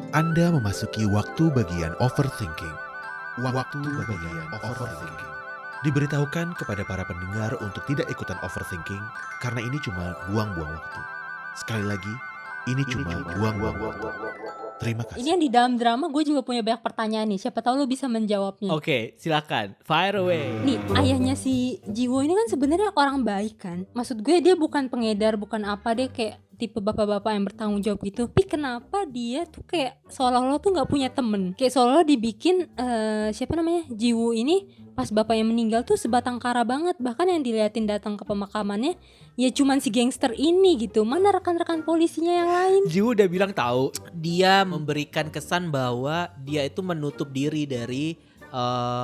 Anda memasuki waktu bagian overthinking. Waktu bagian overthinking. Diberitahukan kepada para pendengar untuk tidak ikutan overthinking karena ini cuma buang-buang waktu. Sekali lagi, ini cuma buang-buang waktu. Terima Ini kasih. yang di dalam drama gue juga punya banyak pertanyaan nih. Siapa tahu lo bisa menjawabnya. Oke, silakan. Fire away. Nih, ayahnya si Jiwo ini kan sebenarnya orang baik kan. Maksud gue dia bukan pengedar, bukan apa, deh kayak tipe bapak-bapak yang bertanggung jawab gitu. Tapi kenapa dia tuh kayak seolah-olah tuh nggak punya temen? Kayak seolah-olah dibikin siapa namanya Jiwo ini pas bapaknya meninggal tuh sebatang kara banget. Bahkan yang diliatin datang ke pemakamannya ya cuman si gangster ini gitu. Mana rekan-rekan polisinya yang lain? Jiwoo udah bilang tahu, dia memberikan kesan bahwa dia itu menutup diri dari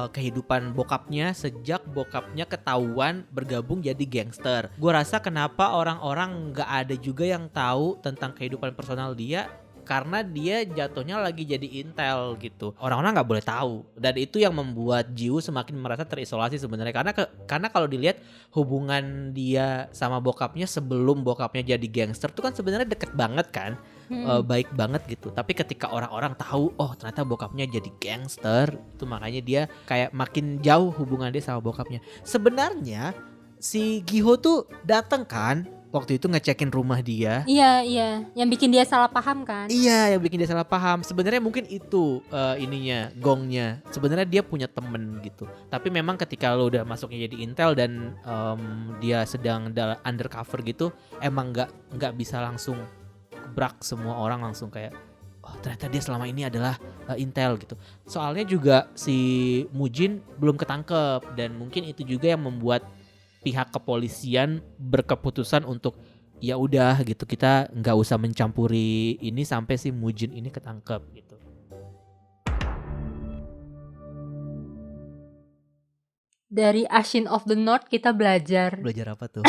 kehidupan bokapnya sejak bokapnya ketahuan bergabung jadi gangster. Gue rasa kenapa orang-orang nggak ada juga yang tahu tentang kehidupan personal dia, karena dia jatuhnya lagi jadi intel gitu. Orang-orang nggak boleh tahu, dan itu yang membuat Jiwoo semakin merasa terisolasi sebenarnya. Karena kalau dilihat hubungan dia sama bokapnya sebelum bokapnya jadi gangster tuh kan sebenarnya deket banget kan. Baik banget gitu. Tapi ketika orang-orang tahu, oh ternyata bokapnya jadi gangster, itu makanya dia kayak makin jauh hubungan dia sama bokapnya. Sebenarnya si Giho tuh datang kan waktu itu ngecekin rumah dia. Iya, yang bikin dia salah paham kan? Iya, yang bikin dia salah paham. Sebenarnya mungkin itu ininya, gongnya. Sebenarnya dia punya temen gitu. Tapi memang ketika lo udah masuknya jadi intel dan dia sedang undercover gitu, emang nggak bisa langsung gebrak semua orang langsung kayak, oh ternyata dia selama ini adalah intel gitu. Soalnya juga si Mujin belum ketangkep, dan mungkin itu juga yang membuat pihak kepolisian berkeputusan untuk ya udah gitu, kita nggak usah mencampuri ini sampai si Mujin ini ketangkep gitu. Dari Ashin of the North kita belajar. Belajar apa tuh?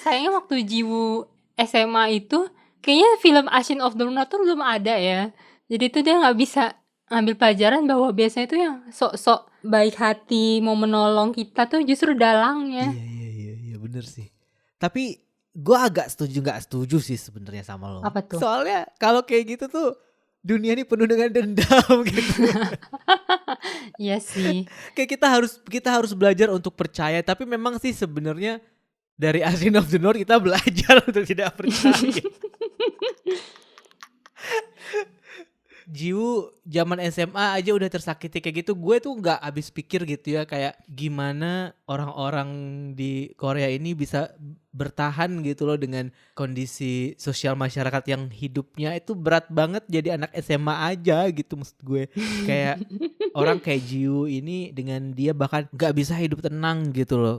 Sayangnya waktu Jiwoo SMA itu kayaknya film Ashin of the North tuh belum ada ya. Jadi tuh dia nggak bisa ambil pelajaran bahwa biasanya tuh yang sok-sok baik hati mau menolong kita tuh justru dalangnya. Iya bener sih. Tapi gue agak setuju nggak setuju sih sebenarnya sama lo. Apa tuh? Soalnya kalau kayak gitu tuh dunia ini penuh dengan dendam gitu. Iya sih. Kayak kita harus belajar untuk percaya, tapi memang sih sebenarnya dari Ashin of the North kita belajar untuk tidak percaya. Jiwoo zaman SMA aja udah tersakiti kayak gitu. Gue tuh gak habis pikir gitu ya, kayak gimana orang-orang di Korea ini bisa bertahan gitu loh dengan kondisi sosial masyarakat yang hidupnya itu berat banget jadi anak SMA aja gitu. Maksud gue kayak orang kayak Jiwoo ini dengan dia bahkan gak bisa hidup tenang gitu loh,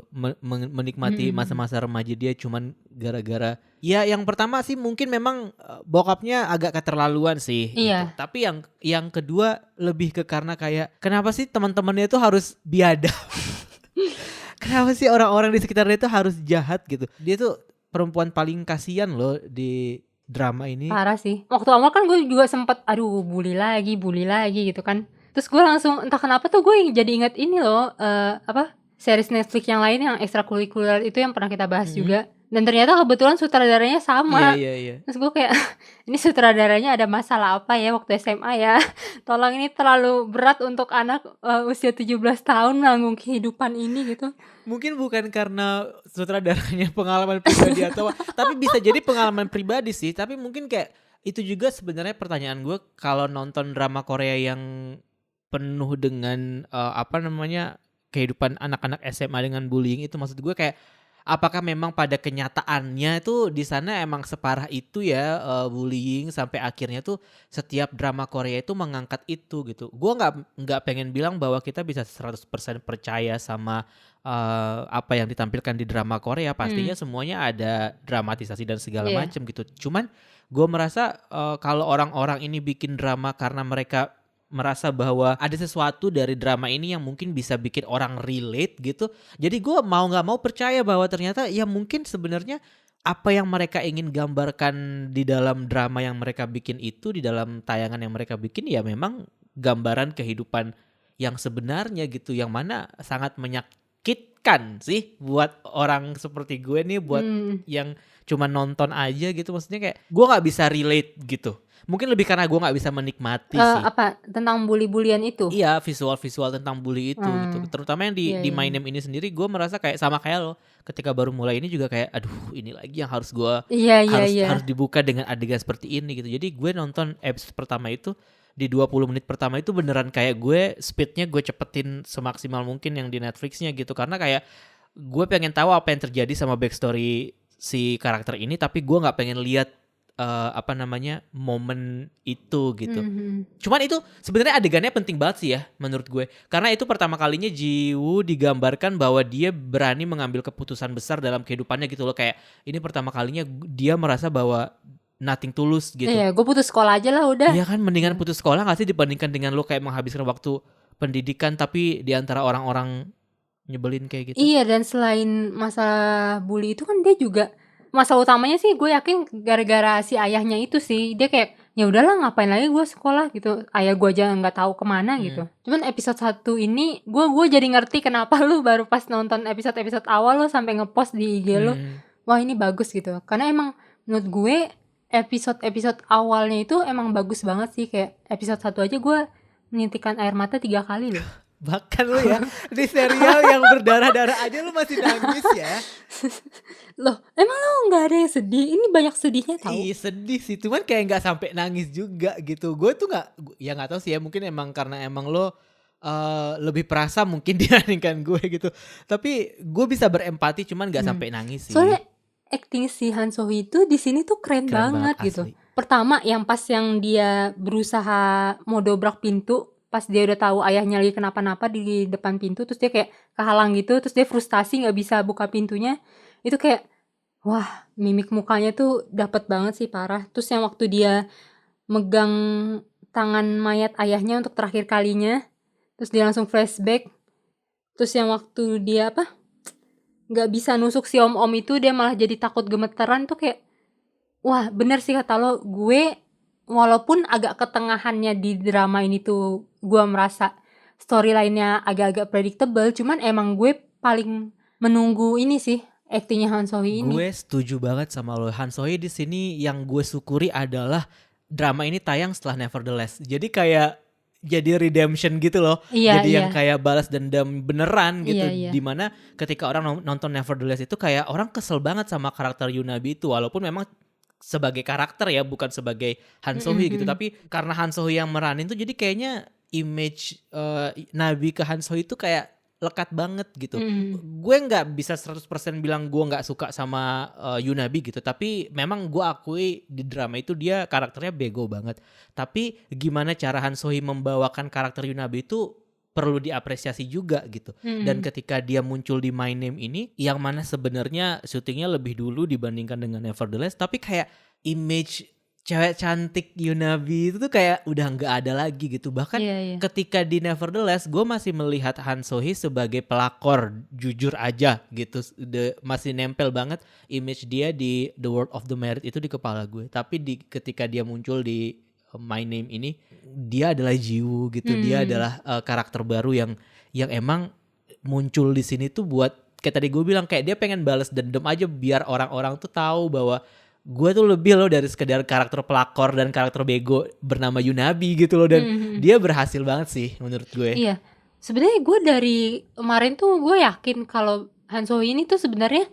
menikmati masa-masa remaja dia cuman gara-gara ya yang pertama sih mungkin memang bokapnya agak keterlaluan sih Iya. gitu. Tapi yang kedua lebih ke karena kayak kenapa sih teman-temannya itu harus biadab? Kenapa sih orang-orang di sekitarnya itu harus jahat gitu? Dia tuh perempuan paling kasihan loh di drama ini. Parah sih. Waktu awal kan gue juga sempet bully lagi gitu kan. Terus gue langsung entah kenapa tuh gue jadi inget ini loh, series Netflix yang lain yang ekstrakurikuler itu yang pernah kita bahas juga. Dan ternyata kebetulan sutradaranya sama. Iya. Terus gue kayak ini sutradaranya ada masalah apa ya waktu SMA ya. Tolong, ini terlalu berat untuk anak usia 17 tahun nanggung kehidupan ini gitu. Mungkin bukan karena sutradaranya pengalaman pribadi atau tapi bisa jadi pengalaman pribadi sih. Tapi mungkin kayak itu juga sebenarnya pertanyaan gue kalau nonton drama Korea yang penuh dengan kehidupan anak-anak SMA dengan bullying itu. Maksud gue kayak apakah memang pada kenyataannya itu di sana emang separah itu ya bullying sampai akhirnya tuh setiap drama Korea itu mengangkat itu gitu. Gue nggak pengen bilang bahwa kita bisa 100% percaya sama apa yang ditampilkan di drama Korea. Pastinya semuanya ada dramatisasi dan segala macam gitu. Cuman gue merasa kalau orang-orang ini bikin drama karena mereka merasa bahwa ada sesuatu dari drama ini yang mungkin bisa bikin orang relate gitu. Jadi gue mau gak mau percaya bahwa ternyata ya mungkin sebenarnya apa yang mereka ingin gambarkan di dalam drama yang mereka bikin itu, di dalam tayangan yang mereka bikin ya memang gambaran kehidupan yang sebenarnya gitu. Yang mana sangat menyakitkan sih buat orang seperti gue nih, buat yang cuma nonton aja gitu. Maksudnya kayak gue gak bisa relate gitu. Mungkin lebih karena gue nggak bisa menikmati sih. Apa tentang bully-bulian itu? Iya, visual tentang bully itu gitu. Terutama yang Iya, di iya. My Name ini sendiri, gue merasa kayak sama kayak lo. Ketika baru mulai ini juga kayak, aduh ini lagi yang harus gue Iya, iya, harus iya. harus dibuka dengan adegan seperti ini gitu. Jadi gue nonton episode pertama itu di 20 menit pertama itu beneran kayak gue speednya gue cepetin semaksimal mungkin yang di Netflixnya gitu. Karena kayak gue pengen tahu apa yang terjadi sama backstory si karakter ini, tapi gue nggak pengen lihat momen itu gitu. Mhm. Cuman itu sebenarnya adegannya penting banget sih ya menurut gue. Karena itu pertama kalinya Ji-woo digambarkan bahwa dia berani mengambil keputusan besar dalam kehidupannya gitu loh. Kayak ini pertama kalinya dia merasa bahwa nothing tulus gitu. Iya, gue putus sekolah aja lah udah. Iya kan, mendingan putus sekolah gak sih dibandingkan dengan lo kayak menghabiskan waktu pendidikan tapi di antara orang-orang nyebelin kayak gitu. Iya, dan selain masalah bully itu kan dia juga masalah utamanya sih gue yakin gara-gara si ayahnya itu sih. Dia kayak ya udahlah ngapain lagi gue sekolah gitu. Ayah gue aja nggak tahu kemana gitu. Cuman episode 1 ini gue jadi ngerti kenapa lu baru pas nonton episode awal lu sampai ngepost di IG lu. Wah ini bagus gitu. Karena emang menurut gue episode awalnya itu emang bagus banget sih. Kayak episode 1 aja gue menitikkan air mata 3 kali loh. Bahkan lu ya di serial yang berdarah-darah aja lu masih nangis ya. Loh emang lu gak ada yang sedih? Ini banyak sedihnya tau. Iya sedih sih, cuman kayak nggak sampai nangis juga gitu. Gue tuh nggak tahu sih ya, mungkin emang karena emang lo lebih perasa mungkin dibandingkan gue gitu. Tapi gue bisa berempati, cuman nggak sampai nangis sih. Soalnya acting si Han So Hee itu di sini tuh keren banget gitu. asli. Pertama yang pas yang dia berusaha mau dobrak pintu, pas dia udah tahu ayahnya lagi kenapa-napa di depan pintu, terus dia kayak kehalang gitu, terus dia frustasi nggak bisa buka pintunya. Itu kayak wah, mimik mukanya tuh dapat banget sih, parah. Terus yang waktu dia megang tangan mayat ayahnya untuk terakhir kalinya, terus dia langsung flashback. Terus yang waktu dia nggak bisa nusuk si om itu, dia malah jadi takut gemeteran tuh kayak wah bener sih kata lo. Gue walaupun agak ketengahannya di drama ini tuh gue merasa storyline-nya agak-agak predictable, cuman emang gue paling menunggu ini sih aktingnya Han So Hee ini. Gue setuju banget sama lo. Han So Hee di sini yang gue syukuri adalah drama ini tayang setelah Nevertheless. Jadi kayak jadi redemption gitu loh. Iya, jadi yang iya. kayak balas dendam beneran gitu. Iya, iya. Dimana ketika orang nonton Nevertheless itu kayak orang kesel banget sama karakter Yunabi itu. Walaupun memang sebagai karakter ya, bukan sebagai Han So Hee gitu. Tapi karena Han So Hee yang meranin tuh jadi kayaknya image Nabi ke Han So Hee itu kayak lekat banget gitu. Gue nggak bisa 100% bilang gue nggak suka sama Yunabi gitu, tapi memang gue akui di drama itu dia karakternya bego banget. Tapi gimana cara Han So Hee membawakan karakter Yunabi itu perlu diapresiasi juga gitu. Dan ketika dia muncul di My Name ini, yang mana sebenarnya syutingnya lebih dulu dibandingkan dengan Nevertheless, tapi kayak image cewek cantik Yunabi itu tuh kayak udah nggak ada lagi gitu. Bahkan ketika di Nevertheless gue masih melihat Han So Hee sebagai pelakor jujur aja gitu. Masih nempel banget image dia di The World of the Married itu di kepala gue. Tapi ketika dia muncul di My Name ini, dia adalah Ji-woo gitu. Dia adalah karakter baru yang emang muncul di sini tuh buat kayak tadi gue bilang, kayak dia pengen balas dendam aja biar orang-orang tuh tahu bahwa gue tuh lebih loh dari sekedar karakter pelakor dan karakter bego bernama Yunabi gitu loh. Dan dia berhasil banget sih menurut gue. Iya, sebenarnya gue dari kemarin tuh gue yakin kalau Han So Hee ini tuh sebenarnya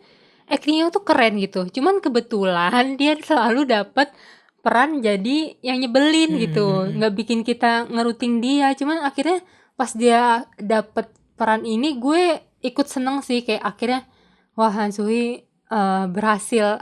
actingnya tuh keren gitu. Cuman kebetulan dia selalu dapat peran jadi yang nyebelin gitu, nggak bikin kita ngerutin dia. Cuman akhirnya pas dia dapat peran ini gue ikut seneng sih, kayak akhirnya wah Han So Hee berhasil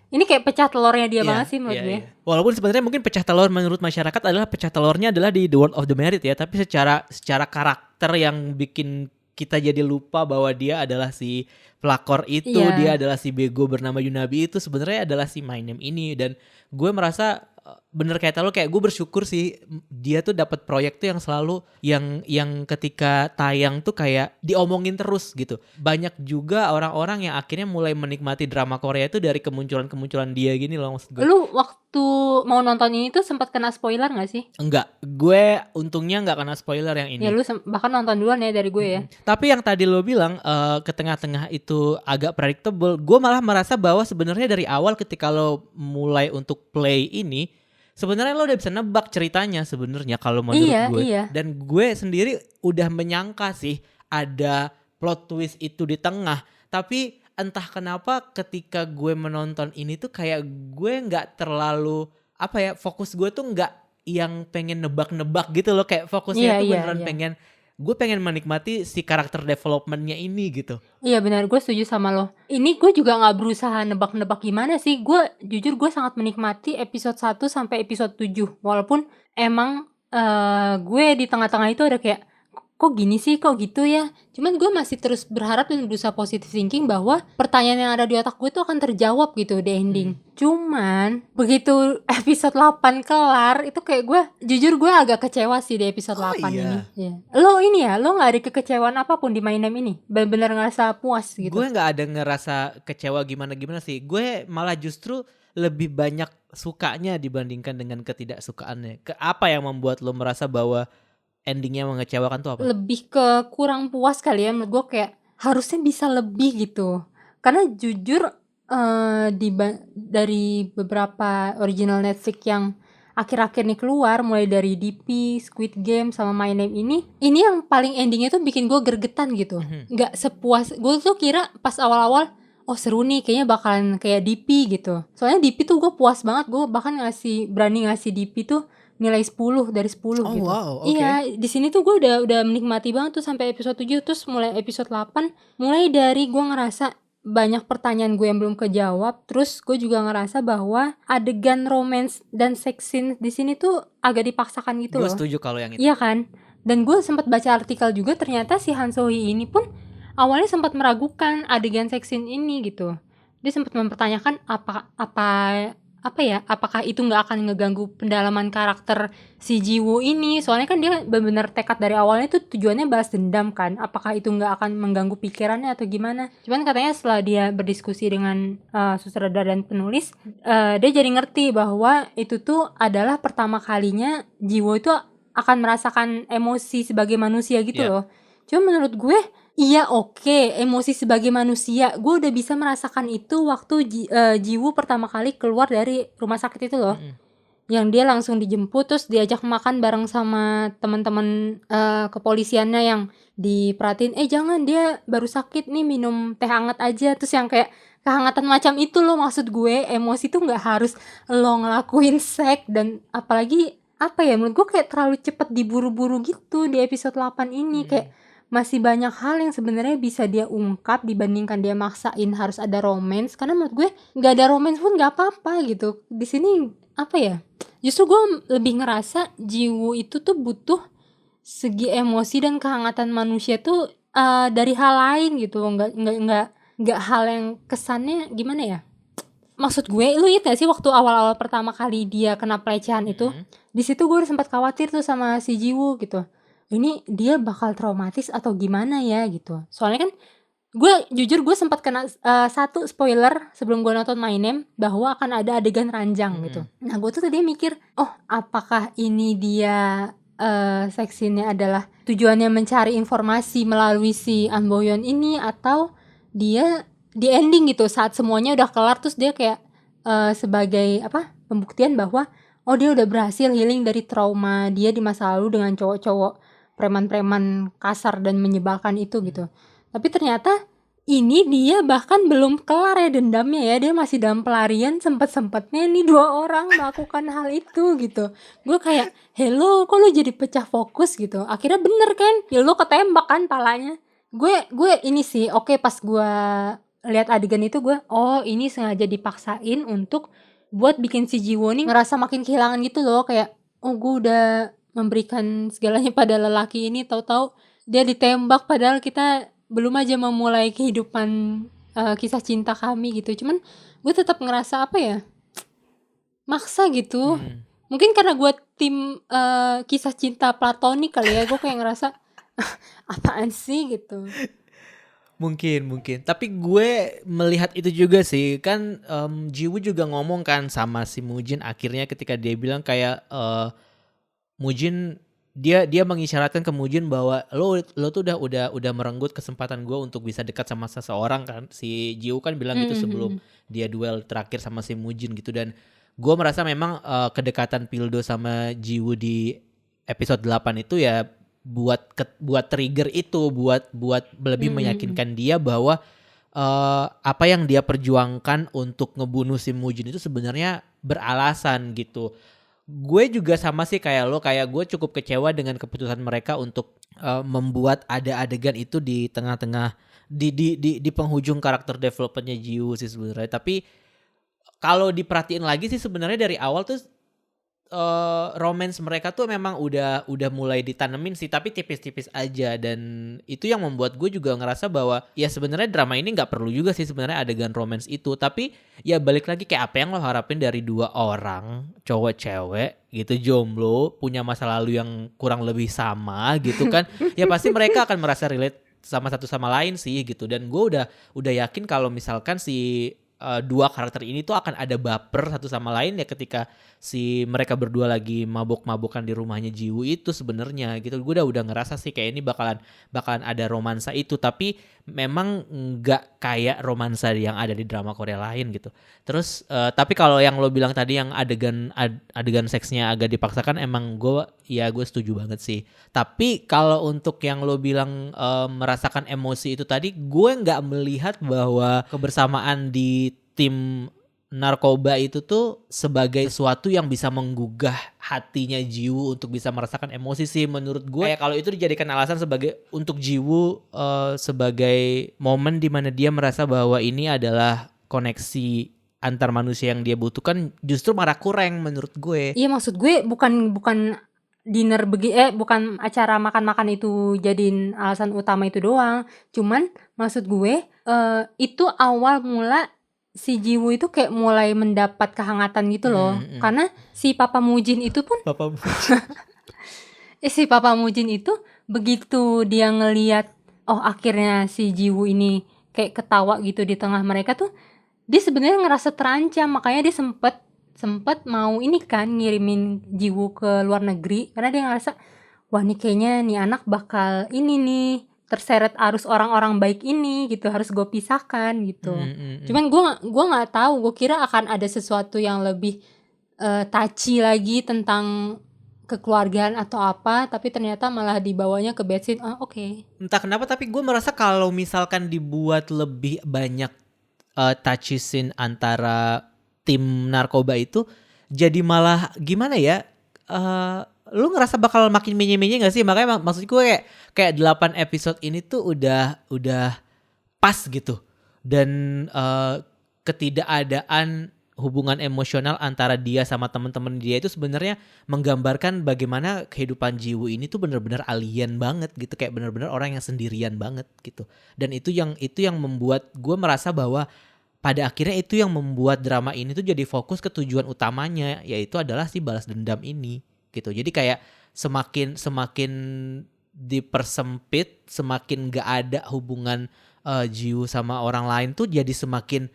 ini kayak pecah telurnya dia banget sih menurut gue. Walaupun sebenarnya mungkin pecah telur menurut masyarakat adalah pecah telurnya adalah di The World of the Married ya, tapi secara karakter yang bikin kita jadi lupa bahwa dia adalah si pelakor itu, dia adalah si bego bernama Yunabi itu sebenarnya adalah si My Name ini. Dan gue merasa bener kayak lo, kayak gue bersyukur sih dia tuh dapat proyek tuh yang selalu yang ketika tayang tuh kayak diomongin terus gitu. Banyak juga orang-orang yang akhirnya mulai menikmati drama Korea itu dari kemunculan dia gini loh, maksud gue. Lu waktu mau nonton ini tuh sempat kena spoiler gak sih? Enggak, gue untungnya nggak kena spoiler yang ini. Ya lu bahkan nonton duluan ya dari gue ya. Tapi yang tadi lo bilang ke tengah-tengah itu agak predictable, gue malah merasa bahwa sebenarnya dari awal ketika lo mulai untuk play ini, sebenarnya lo udah bisa nebak ceritanya sebenarnya kalau menurut Iya, gue. iya. Dan gue sendiri udah menyangka sih ada plot twist itu di tengah. Tapi entah kenapa ketika gue menonton ini tuh kayak gue nggak terlalu fokus gue tuh nggak yang pengen nebak-nebak gitu loh, kayak fokusnya Iya, tuh iya, beneran iya. gue pengen menikmati si karakter developmentnya ini gitu. Iya benar, gue setuju sama lo. Ini gue juga nggak berusaha nebak-nebak gimana sih. Gue jujur gue sangat menikmati episode 1 sampai episode 7. Walaupun emang gue di tengah-tengah itu ada kayak kok gini sih, kok gitu ya. Cuman gue masih terus berharap dan berusaha positive thinking bahwa pertanyaan yang ada di otak gue itu akan terjawab gitu di ending. Cuman begitu episode 8 kelar itu kayak gue jujur gue agak kecewa sih di episode 8 iya. ini. Iya. Lo ini ya, lo gak ada kekecewaan apapun di My Name ini? Bener-bener ngerasa puas gitu? Gue nggak ada ngerasa kecewa gimana-gimana sih. Gue malah justru lebih banyak sukanya dibandingkan dengan ketidaksukaannya. Apa yang membuat lo merasa bahwa endingnya mengecewakan tuh apa? Lebih ke kurang puas kali ya, menurut gue kayak harusnya bisa lebih gitu. Karena jujur dari beberapa original Netflix yang akhir-akhir nih keluar, mulai dari DP, Squid Game, sama My Name ini yang paling endingnya tuh bikin gue gregetan gitu. Nggak sepuas, gue tuh kira pas awal-awal oh seru nih, kayaknya bakalan kayak DP gitu. Soalnya DP tuh gue puas banget, gue bahkan berani ngasih DP tuh nilai 10 dari 10 Oh, gitu. wow, oke. Iya, di sini tuh gue udah menikmati banget tuh sampai episode 7. Terus mulai episode 8, mulai dari gue ngerasa banyak pertanyaan gue yang belum kejawab. Terus gue juga ngerasa bahwa adegan romance dan sex scene di sini tuh agak dipaksakan gitu Gue loh. setuju kalau yang itu. Iya kan? Dan gue sempat baca artikel juga, ternyata si Han So-hee ini pun awalnya sempat meragukan adegan sex scene ini gitu. Dia sempat mempertanyakan apakah itu nggak akan ngeganggu pendalaman karakter si Ji-woo ini. Soalnya kan dia benar-benar tekad dari awalnya tuh tujuannya balas dendam kan. Apakah itu nggak akan mengganggu pikirannya atau gimana? Cuman katanya setelah dia berdiskusi dengan sutradara dan penulis, dia jadi ngerti bahwa itu tuh adalah pertama kalinya Ji-woo itu akan merasakan emosi sebagai manusia gitu Iya. loh. Cuma menurut gue iya oke, emosi sebagai manusia. Gue udah bisa merasakan itu waktu Ji-woo pertama kali keluar dari rumah sakit itu loh. Yang dia langsung dijemput terus diajak makan bareng sama teman-teman kepolisiannya yang diperhatiin, jangan, dia baru sakit nih, minum teh hangat aja. Terus yang kayak kehangatan macam itu loh, maksud gue emosi tuh nggak harus lo ngelakuin seks. Dan apalagi menurut gue kayak terlalu cepet diburu-buru gitu di episode 8 ini. Kayak masih banyak hal yang sebenarnya bisa dia ungkap dibandingkan dia maksain harus ada romance. Karena menurut gue nggak ada romance pun nggak apa-apa gitu. Di sini justru gue lebih ngerasa Ji-woo itu tuh butuh segi emosi dan kehangatan manusia tuh dari hal lain gitu. Nggak hal yang kesannya gimana ya. Maksud gue, lu inget gak sih waktu awal-awal pertama kali dia kena pelecehan itu, di situ gue udah sempat khawatir tuh sama si Ji-woo gitu. Ini dia bakal traumatis atau gimana ya gitu. Soalnya kan gue sempat kena satu spoiler sebelum gue nonton My Name, bahwa akan ada adegan ranjang gitu. Nah gue tuh tadi mikir, apakah ini dia sex scene-nya adalah tujuannya mencari informasi melalui si An Bo-yeon ini, atau dia di ending gitu saat semuanya udah kelar terus dia kayak sebagai pembuktian bahwa dia udah berhasil healing dari trauma dia di masa lalu dengan cowok-cowok preman-preman kasar dan menyebalkan itu gitu. Tapi ternyata ini dia bahkan belum kelar ya dendamnya ya, dia masih dalam pelarian, sempet-sempetnya nih 2 orang melakukan hal itu gitu. Gue kayak, hello, kok lu jadi pecah fokus gitu. Akhirnya bener kan, ya lu ketembak kan palanya. Gue ini sih oke, pas gue lihat adegan itu gue, ini sengaja dipaksain untuk buat bikin si Ji-woo nih ngerasa makin kehilangan gitu loh. Kayak gue udah memberikan segalanya pada lelaki ini, tahu-tahu dia ditembak padahal kita belum aja memulai kehidupan kisah cinta kami gitu. Cuman gue tetap ngerasa maksa gitu. Mungkin karena gue tim kisah cinta platonik kali ya, gue kayak ngerasa apaan sih gitu. Mungkin. Tapi gue melihat itu juga sih. Kan Ji-woo juga ngomong kan sama si Mujin akhirnya ketika dia bilang kayak Mujin, dia mengisyaratkan ke Mujin bahwa lo tuh udah merenggut kesempatan gue untuk bisa dekat sama seseorang kan. Si Ji-woo kan bilang gitu sebelum dia duel terakhir sama si Mujin gitu. Dan gue merasa memang kedekatan Pildo sama Jiwoo di episode 8 itu ya buat trigger itu, buat lebih meyakinkan dia bahwa apa yang dia perjuangkan untuk ngebunuh si Mujin itu sebenarnya beralasan gitu. Gue juga sama sih kayak lo, kayak gue cukup kecewa dengan keputusan mereka untuk membuat ada adegan itu di tengah-tengah di penghujung karakter developmentnya Jiwoo sih sebenarnya. Tapi kalau diperhatiin lagi sih sebenarnya dari awal tuh romance mereka tuh memang udah mulai ditanemin sih, tapi tipis-tipis aja. Dan itu yang membuat gue juga ngerasa bahwa ya sebenarnya drama ini nggak perlu juga sih sebenarnya adegan romance itu. Tapi ya balik lagi, kayak apa yang lo harapin dari dua orang cowok cewek gitu jomblo punya masa lalu yang kurang lebih sama gitu kan. Ya pasti mereka akan merasa relate sama satu sama lain sih gitu. Dan gue udah yakin kalau misalkan si dua karakter ini tuh akan ada baper satu sama lain ya ketika si mereka berdua lagi mabok-mabokan di rumahnya Jiwoo itu sebenarnya gitu. Gue udah ngerasa sih kayak ini bakalan ada romansa itu, tapi memang nggak kayak romansa yang ada di drama Korea lain gitu. Terus tapi kalau yang lo bilang tadi yang adegan seksnya agak dipaksakan, emang gue setuju banget sih. Tapi kalau untuk yang lo bilang merasakan emosi itu tadi, gue nggak melihat bahwa kebersamaan di tim narkoba itu tuh sebagai sesuatu yang bisa menggugah hatinya Jiwoo untuk bisa merasakan emosi sih menurut gue. Kayak kalau itu dijadikan alasan untuk Jiwoo sebagai momen di mana dia merasa bahwa ini adalah koneksi antar manusia yang dia butuhkan, justru malah kurang menurut gue. Iya, maksud gue bukan dinner bukan acara makan-makan itu jadiin alasan utama itu doang. Cuman maksud gue itu awal mula si Jiwoo itu kayak mulai mendapat kehangatan gitu loh. Karena si Papa Mujin itu pun si Papa Mujin itu begitu dia ngelihat akhirnya si Jiwoo ini kayak ketawa gitu di tengah mereka tuh, dia sebenarnya ngerasa terancam. Makanya dia sempet mau ini kan ngirimin Jiwoo ke luar negeri karena dia ngerasa wah nih kayaknya nih anak bakal ini nih terseret arus orang-orang baik ini gitu, harus gue pisahkan gitu. Cuman gue nggak tahu, gue kira akan ada sesuatu yang lebih touchy lagi tentang kekeluargaan atau apa, tapi ternyata malah dibawanya ke bad scene. Oke. Entah kenapa tapi gue merasa kalau misalkan dibuat lebih banyak touchy scene antara tim narkoba itu, jadi malah gimana ya, lu ngerasa bakal makin menye-menye gak sih? Makanya maksud gue kayak 8 episode ini tuh udah pas gitu. Dan ketidakadaan hubungan emosional antara dia sama teman-teman dia itu sebenarnya menggambarkan bagaimana kehidupan Jiwoo ini tuh benar-benar alien banget gitu, kayak benar-benar orang yang sendirian banget gitu. Dan itu yang membuat gue merasa bahwa pada akhirnya itu yang membuat drama ini tuh jadi fokus ke tujuan utamanya, yaitu adalah si balas dendam ini gitu. Jadi kayak semakin dipersempit, semakin gak ada hubungan Jiwoo sama orang lain tuh jadi semakin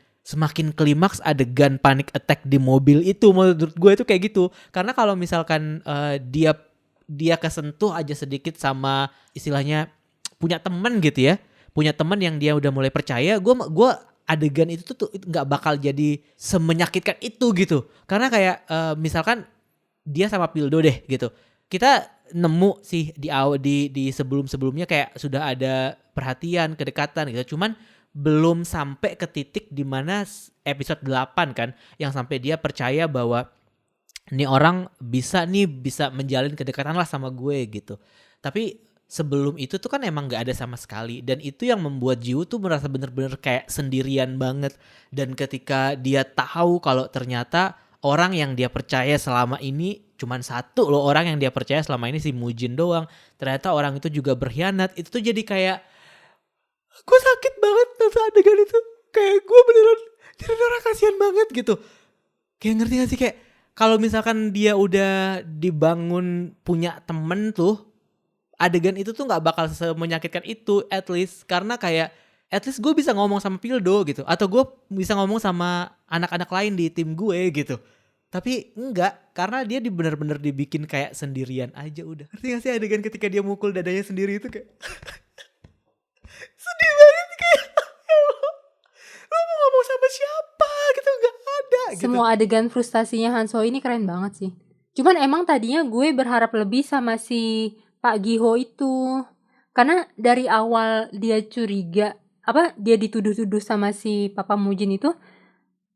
klimaks adegan panic attack di mobil itu. Menurut gue itu kayak gitu. Karena kalau misalkan dia kesentuh aja sedikit sama istilahnya punya teman gitu ya, punya teman yang dia udah mulai percaya, gue adegan itu tuh nggak bakal jadi semenyakitkan itu gitu. Karena kayak misalkan dia sama Pildo deh gitu, kita nemu sih di sebelumnya kayak sudah ada perhatian, kedekatan gitu. Cuman belum sampai ke titik dimana episode 8 kan, yang sampai dia percaya bahwa ini orang bisa menjalin kedekatan lah sama gue gitu. Tapi sebelum itu tuh kan emang gak ada sama sekali. Dan itu yang membuat Jiwoo tuh merasa bener-bener kayak sendirian banget. Dan ketika dia tahu kalau ternyata orang yang dia percaya selama ini cuman satu loh, orang yang dia percaya selama ini si Mujin doang, ternyata orang itu juga berkhianat. Itu tuh jadi kayak gue sakit banget nonton adegan itu. Kayak gue beneran jadi orang kasihan banget gitu. Kayak ngerti gak sih, kayak kalau misalkan dia udah dibangun punya temen tuh, adegan itu tuh gak bakal semenyakitkan itu, at least. Karena kayak at least gue bisa ngomong sama Pildo gitu, atau gue bisa ngomong sama anak-anak lain di tim gue gitu. Tapi enggak, karena dia benar-benar dibikin kayak sendirian aja udah. Ngerti gak sih adegan ketika dia mukul dadanya sendiri itu kayak sedih banget, kayak lo mau ngomong sama siapa gitu, gak ada gitu. Semua adegan frustasinya Han So ini keren banget sih. Cuman emang tadinya gue berharap lebih sama si Pak Giho itu. Karena dari awal dia curiga, dia dituduh-tuduh sama si Papa Mujin itu,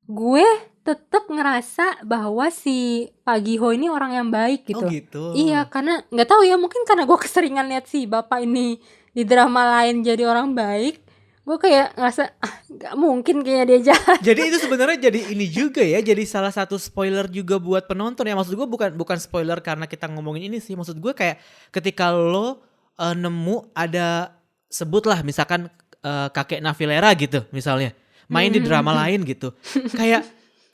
gue tetap ngerasa bahwa si Pak Giho ini orang yang baik gitu. Oh gitu. Iya, karena nggak tahu ya, mungkin karena gue keseringan lihat si bapak ini di drama lain jadi orang baik, gue kayak ngerasa nggak mungkin kayaknya dia jahat. Jadi itu sebenarnya jadi ini juga ya, jadi salah satu spoiler juga buat penonton ya. Maksud gue bukan spoiler karena kita ngomongin ini sih. Maksud gue kayak ketika lo nemu ada, sebutlah misalkan kakek Navilera gitu misalnya, main di drama lain gitu. Kayak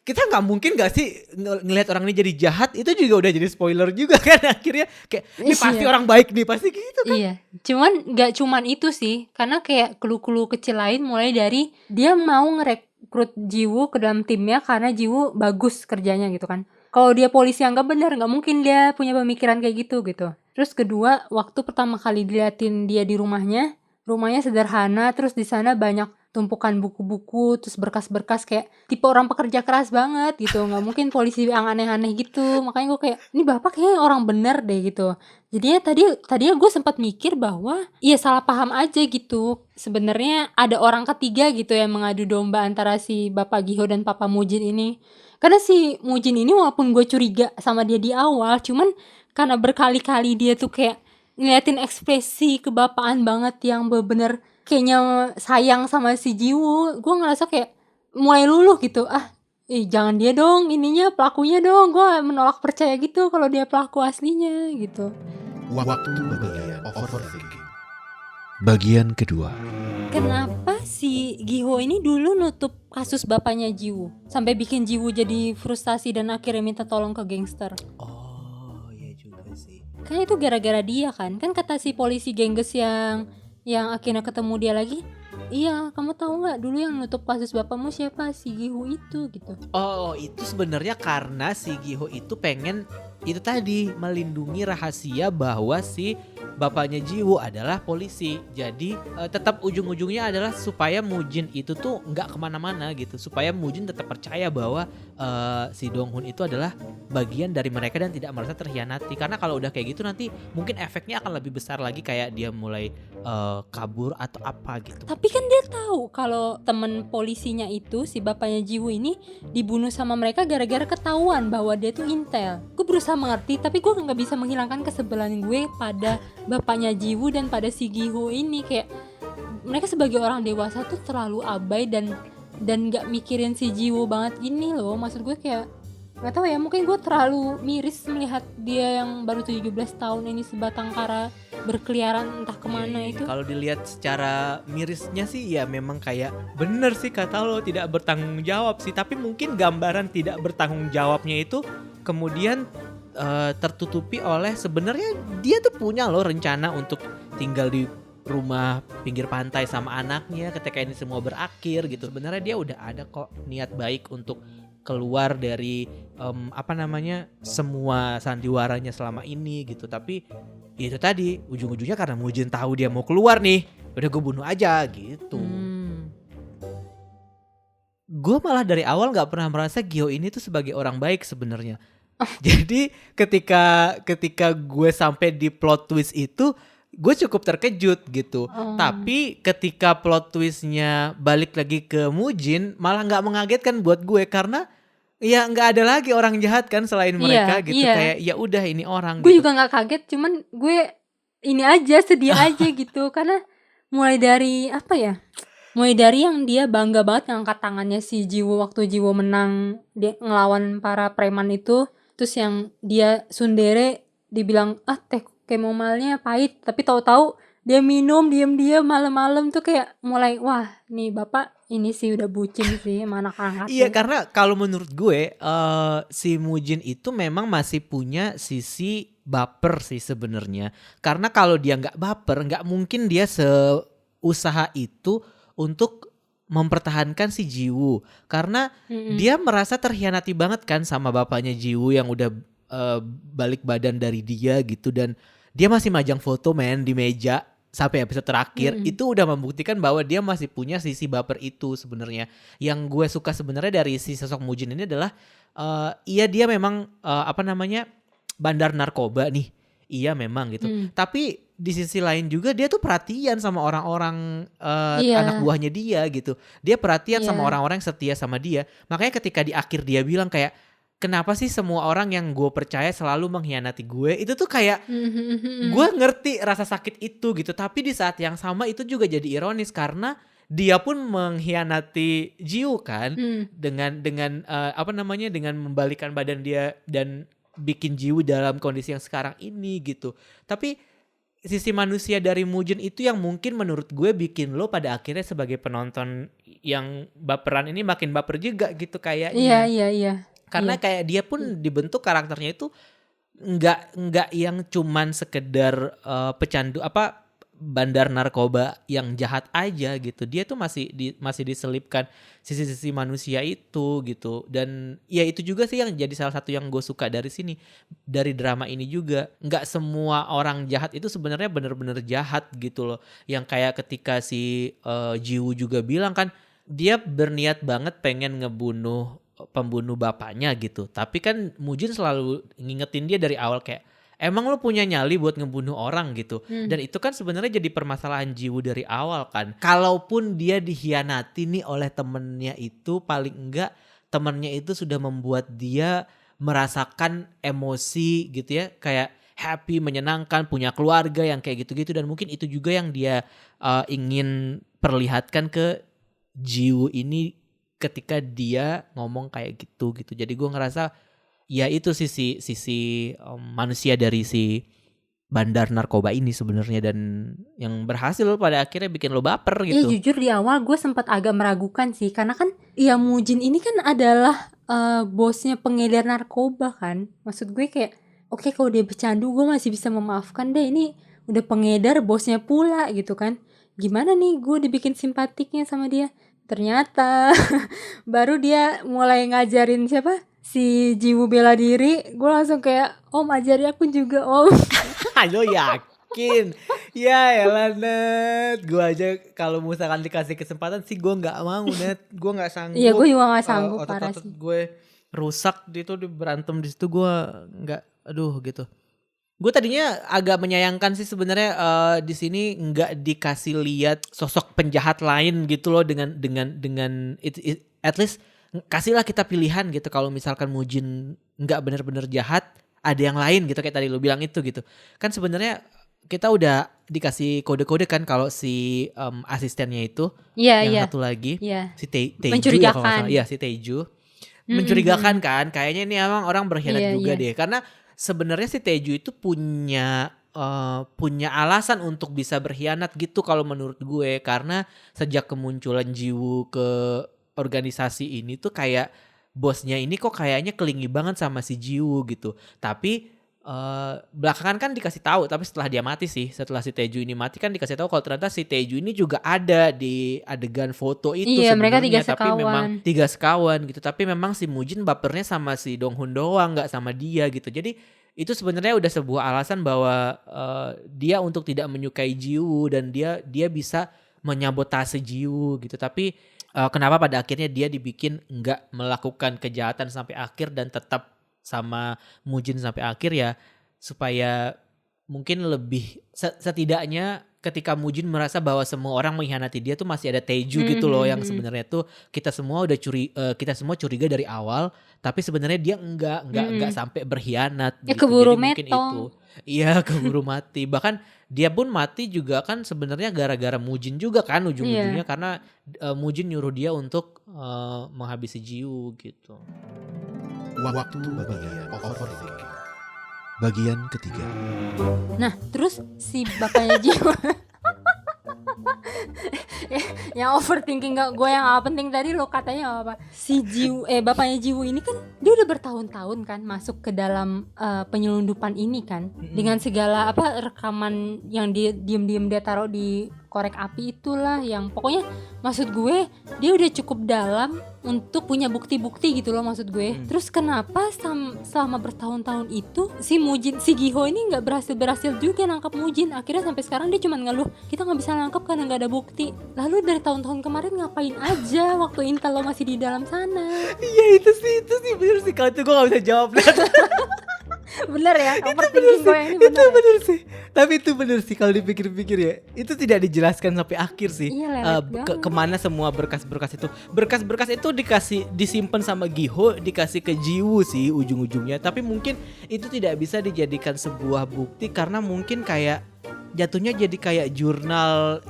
kita nggak mungkin gak sih ngelihat orang ini jadi jahat, itu juga udah jadi spoiler juga kan akhirnya, kayak ini pasti orang baik nih, pasti gitu kan. Iya, cuman gak cuman itu sih, karena kayak clue-clue kecil lain mulai dari dia mau ngerekrut Jiwoo ke dalam timnya karena Jiwoo bagus kerjanya gitu kan. Kalau dia polisi yang gak benar, gak mungkin dia punya pemikiran kayak gitu. Terus kedua, waktu pertama kali diliatin dia di rumahnya sederhana, terus di sana banyak tumpukan buku-buku, terus berkas-berkas, kayak tipe orang pekerja keras banget gitu. Nggak mungkin polisi yang aneh-aneh gitu. Makanya gue kayak, ini bapak kayaknya orang bener deh gitu. Jadinya tadinya gue sempat mikir bahwa iya salah paham aja gitu. Sebenarnya ada orang ketiga gitu yang mengadu domba antara si Bapak Giho dan Papa Mujin ini. Karena si Mujin ini walaupun gue curiga sama dia di awal, cuman karena berkali-kali dia tuh kayak ngeliatin ekspresi kebapaan banget yang bener-bener kayaknya sayang sama si Jiwoo, gue ngerasa kayak mulai luluh gitu. Jangan dia dong, ininya pelakunya dong. Gue menolak percaya gitu kalau dia pelaku aslinya gitu. Waktu bagian overthinking. Bagian kedua. Kenapa si Giho ini dulu nutup kasus bapaknya Jiwoo sampai bikin Jiwoo jadi frustasi dan akhirnya minta tolong ke gangster? Oh iya juga sih. Kan itu gara-gara dia kan kata si polisi gengges yang akhirnya ketemu dia lagi, iya kamu tahu nggak dulu yang nutup kasus bapakmu siapa, si Giho itu gitu. Oh itu sebenarnya karena si Giho itu pengen itu tadi melindungi rahasia bahwa si bapaknya Jiwoo adalah polisi. Jadi tetap ujung-ujungnya adalah supaya Mujin itu tuh nggak kemana-mana gitu, supaya Mujin tetap percaya bahwa si Donghun itu adalah bagian dari mereka dan tidak merasa terhianati. Karena kalau udah kayak gitu nanti mungkin efeknya akan lebih besar lagi, kayak dia mulai kabur atau apa gitu. Tapi kan dia tahu kalau temen polisinya itu si bapaknya Jiwoo ini dibunuh sama mereka gara-gara ketahuan bahwa dia tuh intel. Gue berusaha mengerti, tapi gue nggak bisa menghilangkan kesebelan gue pada bapaknya Jiwoo dan pada si Giho ini. Kayak mereka sebagai orang dewasa tuh terlalu abai dan nggak mikirin si Jiwoo banget gini loh. Maksud gue kayak nggak tahu ya, mungkin gue terlalu miris melihat dia yang baru 17 tahun ini sebatang kara berkeliaran entah kemana itu. Kalau dilihat secara mirisnya sih ya memang kayak bener sih kata lo, tidak bertanggung jawab sih. Tapi mungkin gambaran tidak bertanggung jawabnya itu kemudian tertutupi oleh sebenarnya dia tuh punya loh rencana untuk tinggal di rumah pinggir pantai sama anaknya ketika ini semua berakhir gitu. Sebenarnya dia udah ada kok niat baik untuk keluar dari semua sandiwaranya selama ini gitu. Tapi itu tadi ujung-ujungnya karena Mujin tahu dia mau keluar nih, udah gue bunuh aja gitu. Gue malah dari awal nggak pernah merasa Giho ini tuh sebagai orang baik sebenarnya. Jadi ketika gue sampai di plot twist itu, gue cukup terkejut gitu. Tapi ketika plot twistnya balik lagi ke Mujin, malah nggak mengagetkan buat gue karena ya nggak ada lagi orang jahat kan selain mereka gitu. Kayak ya udah ini orang. Gue gitu. juga nggak kaget, cuman gue ini aja sedih aja gitu karena mulai dari yang dia bangga banget ngangkat tangannya si Jiwoo waktu Jiwoo menang dia ngelawan para preman itu. Terus yang dia sundere dibilang teh kemomalnya pahit, tapi tahu-tahu dia minum diam-diam malam-malam tuh kayak mulai wah nih bapak ini sih udah bucin sih sama anak-anak. Iya karena kalau menurut gue si Mujin itu memang masih punya sisi baper sih sebenarnya. Karena kalau dia nggak baper nggak mungkin dia seusaha itu untuk mempertahankan si Jiwoo. Karena dia merasa terhianati banget kan sama bapaknya Jiwoo yang udah balik badan dari dia gitu. Dan dia masih majang foto di meja sampai episode terakhir itu udah membuktikan bahwa dia masih punya sisi baper itu sebenarnya. Yang gue suka sebenarnya dari si sosok Mujin ini adalah iya dia memang bandar narkoba nih. Iya memang gitu. Tapi di sisi lain juga dia tuh perhatian sama orang-orang anak buahnya dia gitu. Dia perhatian sama orang-orang yang setia sama dia. Makanya ketika di akhir dia bilang kayak, kenapa sih semua orang yang gue percaya selalu mengkhianati gue? Itu tuh kayak gue ngerti rasa sakit itu gitu. Tapi di saat yang sama itu juga jadi ironis karena dia pun mengkhianati Jiwoo kan dengan dengan membalikkan badan dia dan bikin Jiwoo dalam kondisi yang sekarang ini gitu. Tapi sisi manusia dari Mujin itu yang mungkin menurut gue bikin lo pada akhirnya sebagai penonton yang baperan ini makin baper juga gitu kayaknya. Iya. Karena kayak dia pun dibentuk karakternya itu nggak yang cuman sekedar pecandu bandar narkoba yang jahat aja gitu. Dia tuh masih diselipkan sisi-sisi manusia itu gitu. Dan ya itu juga sih yang jadi salah satu yang gue suka dari sini, dari drama ini juga. Nggak semua orang jahat itu sebenarnya benar-benar jahat gitu loh. Yang kayak ketika si Jiwoo juga bilang kan, dia berniat banget pengen ngebunuh pembunuh bapaknya gitu. Tapi kan Mujin selalu ngingetin dia dari awal kayak, emang lo punya nyali buat ngebunuh orang gitu. Dan itu kan sebenarnya jadi permasalahan Jiwoo dari awal kan. Kalaupun dia dikhianati nih oleh temennya itu, paling enggak temennya itu sudah membuat dia merasakan emosi gitu ya. Kayak happy, menyenangkan, punya keluarga yang kayak gitu-gitu. Dan mungkin itu juga yang dia ingin perlihatkan ke Jiwoo ini ketika dia ngomong kayak gitu. Jadi gue ngerasa ya itu sisi manusia dari si bandar narkoba ini sebenarnya, dan yang berhasil pada akhirnya bikin lo baper gitu. Iya jujur di awal gue sempat agak meragukan sih, karena kan ya Mujin ini kan adalah bosnya pengedar narkoba kan. Maksud gue kayak oke, kalau dia bercandu gue masih bisa memaafkan deh, ini udah pengedar bosnya pula gitu kan. Gimana nih gue dibikin simpatiknya sama dia. Ternyata baru dia mulai ngajarin si Jiwoo bela diri, gue langsung kayak, om ajari aku juga om. Lo yakin? Ya elah Net, gue aja kalau misalkan dikasih kesempatan sih gue gak mau Net. Gue gak sanggup. Iya gue juga gak sanggup parah otot-otot sih. gue rusak gitu, berantem di situ gue gak, aduh gitu. Gue tadinya agak menyayangkan sih sebenarnya di sini nggak dikasih lihat sosok penjahat lain gitu loh, dengan at least kasihlah kita pilihan gitu. Kalau misalkan Mujin nggak benar-benar jahat, ada yang lain gitu kayak tadi lo bilang itu gitu. Kan sebenarnya kita udah dikasih kode-kode kan kalau si asistennya itu yang satu lagi si Taeju ya kalau nggak salah. Iya si Taeju mencurigakan kan. Kayaknya ini emang orang berkhianat juga deh, karena sebenarnya si Taeju itu punya alasan untuk bisa berkhianat gitu kalau menurut gue, karena sejak kemunculan Jiwoo ke organisasi ini tuh kayak bosnya ini kok kayaknya kelingi banget sama si Jiwoo gitu. Tapi belakangan kan dikasih tahu, tapi setelah dia mati sih, setelah si Taeju ini mati kan dikasih tahu kalau ternyata si Taeju ini juga ada di adegan foto itu. Iya, mereka 3 tapi sekawan. memang 3 sekawan gitu. Tapi memang si Mujin bapernya sama si Donghun doang, nggak sama dia gitu. Jadi itu sebenarnya udah sebuah alasan bahwa dia untuk tidak menyukai Jiwoo, dan dia bisa menyabotase Jiwoo gitu. Tapi kenapa pada akhirnya dia dibikin nggak melakukan kejahatan sampai akhir dan tetap sama Mujin sampai akhir, ya supaya mungkin lebih setidaknya ketika Mujin merasa bahwa semua orang mengkhianati dia tuh masih ada Taeju gitu loh, yang sebenarnya tuh kita semua curiga dari awal, tapi sebenarnya dia enggak sampai berkhianat Ya gitu. keburu Jadi mungkin metong. itu. Iya, keburu mati. Bahkan dia pun mati juga kan sebenarnya gara-gara Mujin juga kan ujung-ujungnya, karena Mujin nyuruh dia untuk menghabisi Jiwoo gitu. Waktu bagian overthinking. Bagian ketiga. Nah terus si bapaknya Jiwoo yang overthinking gue yang gak penting tadi lo katanya apa, si Jiwoo bapaknya Jiwoo ini kan dia udah bertahun-tahun kan masuk ke dalam penyelundupan ini kan, dengan segala rekaman yang dia diem-diem dia taruh di korek api itulah, yang pokoknya maksud gue dia udah cukup dalam untuk punya bukti-bukti gitu loh maksud gue. Terus kenapa selama bertahun-tahun itu si Giho ini nggak berhasil juga nangkap Mujin. Akhirnya sampai sekarang dia cuma ngeluh, kita nggak bisa nangkap karena nggak ada bukti. Lalu dari tahun-tahun kemarin ngapain aja waktu Intel lo masih di dalam sana? Iya itu sih bener sih, kalau itu gue gak bisa jawab. Bener ya, overthinking gue ini bener. Itu bener sih. Tapi itu bener sih kalau dipikir-pikir ya. Itu tidak dijelaskan sampai akhir sih. Iya, lewat banget. Kemana semua berkas-berkas itu. Berkas-berkas itu disimpan sama Giho, dikasih ke Jiwoo sih ujung-ujungnya. Tapi mungkin itu tidak bisa dijadikan sebuah bukti karena mungkin kayak jatuhnya jadi kayak jurnal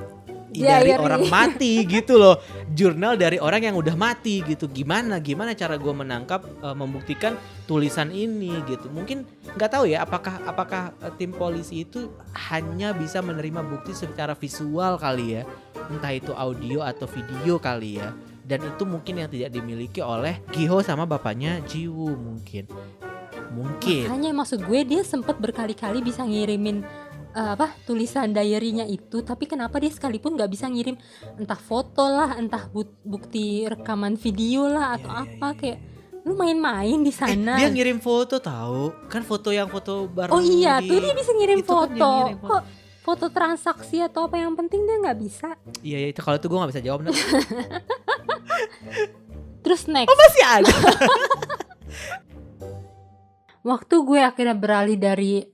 dari orang mati gitu loh. Jurnal dari orang yang udah mati gitu. Gimana cara gue menangkap, membuktikan tulisan ini gitu. Mungkin nggak tahu ya apakah tim polisi itu hanya bisa menerima bukti secara visual kali ya. Entah itu audio atau video kali ya. Dan itu mungkin yang tidak dimiliki oleh Giho sama bapaknya Jiwoo mungkin. Makanya maksud gue dia sempat berkali-kali bisa ngirimin tulisan diary-nya itu, tapi kenapa dia sekalipun nggak bisa ngirim entah foto lah, entah bukti rekaman video lah atau kayak lu main-main di sana. Dia ngirim foto tahu, kan foto bareng. Oh iya, tuh dia bisa ngirim Itu kan foto. dia ngirim foto. Kok foto transaksi atau apa yang penting dia nggak bisa. Iya itu kalau itu gue nggak bisa jawab. Terus next. Oh masih ada. Waktu gue akhirnya beralih dari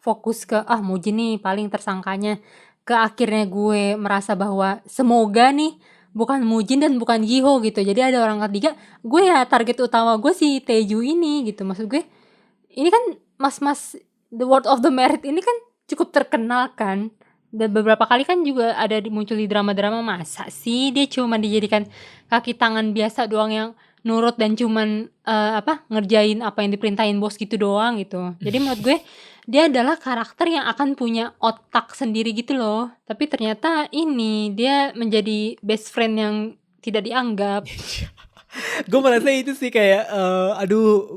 fokus ke Mujin nih paling tersangkanya, ke akhirnya gue merasa bahwa semoga nih bukan Mujin dan bukan Giho gitu. Jadi ada orang ketiga. Gue ya target utama gue si Taeju ini gitu. Maksud gue ini kan mas-mas The World of the Merit ini kan cukup terkenal kan. Dan beberapa kali kan juga ada muncul di drama-drama. Masa sih dia cuma dijadikan kaki tangan biasa doang yang nurut dan cuman ngerjain apa yang diperintahin bos gitu doang gitu. Jadi menurut gue dia adalah karakter yang akan punya otak sendiri gitu loh. Tapi ternyata ini dia menjadi best friend yang tidak dianggap. Gue merasa itu sih kayak